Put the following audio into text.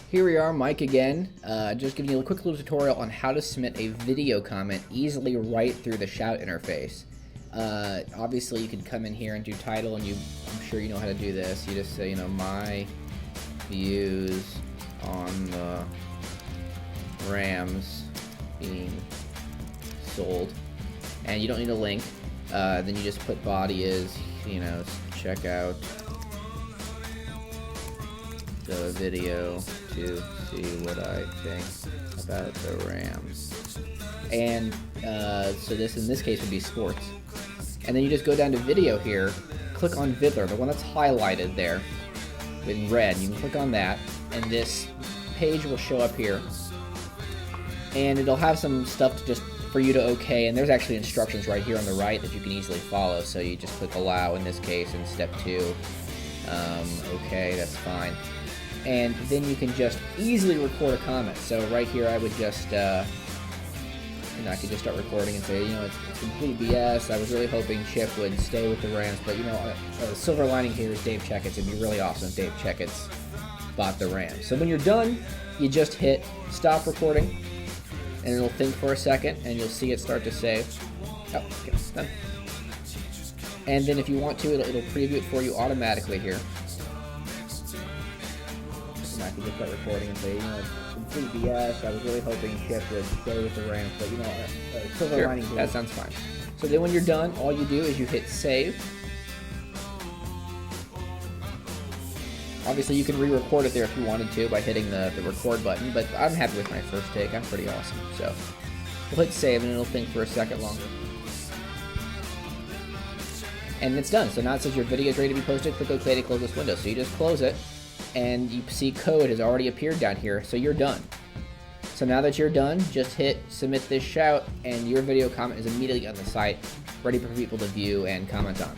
Here we are, Mike again, just giving you a quick little tutorial on how to submit a video comment easily right through the Shout interface. Obviously you can come in here and do title, and I'm sure you know how to do this. You just say, my views on the Rams being sold, and you don't need a link. Then you just put body is, check out the video to see what I think about the Rams. And so this in this case would be sports. And then you just go down to video here, click on Vidler, the one that's highlighted there in red. You can click on that, and this page will show up here. And it'll have some stuff to just for you to okay, and there's actually instructions right here on the right that you can easily follow. So you just click allow in this case in step 2. Okay, that's fine. And then you can just easily record a comment. So right here I would just, I could just start recording and say, it's complete BS. I was really hoping Chip would stay with the Rams, but the silver lining here is Dave Checketts. It'd be really awesome if Dave Checketts bought the Rams. So when you're done, you just hit stop recording, and it'll think for a second, and you'll see it start to save. Oh, okay, it's done. And then if you want to, it'll preview it for you automatically here. And I can just start recording and say, it's complete BS. I was really hoping Chip would stay with the Rams, but silver lining here. That sounds fine. So then when you're done, all you do is you hit save. Obviously, you can re-record it there if you wanted to by hitting the record button, but I'm happy with my first take. I'm pretty awesome. So we'll hit save, and it'll think for a second longer. And it's done. So now it says your video is ready to be posted. Click OK to close this window. So you just close it, and you see code has already appeared down here. So you're done. So now that you're done, just hit submit this shout, and your video comment is immediately on the site, ready for people to view and comment on.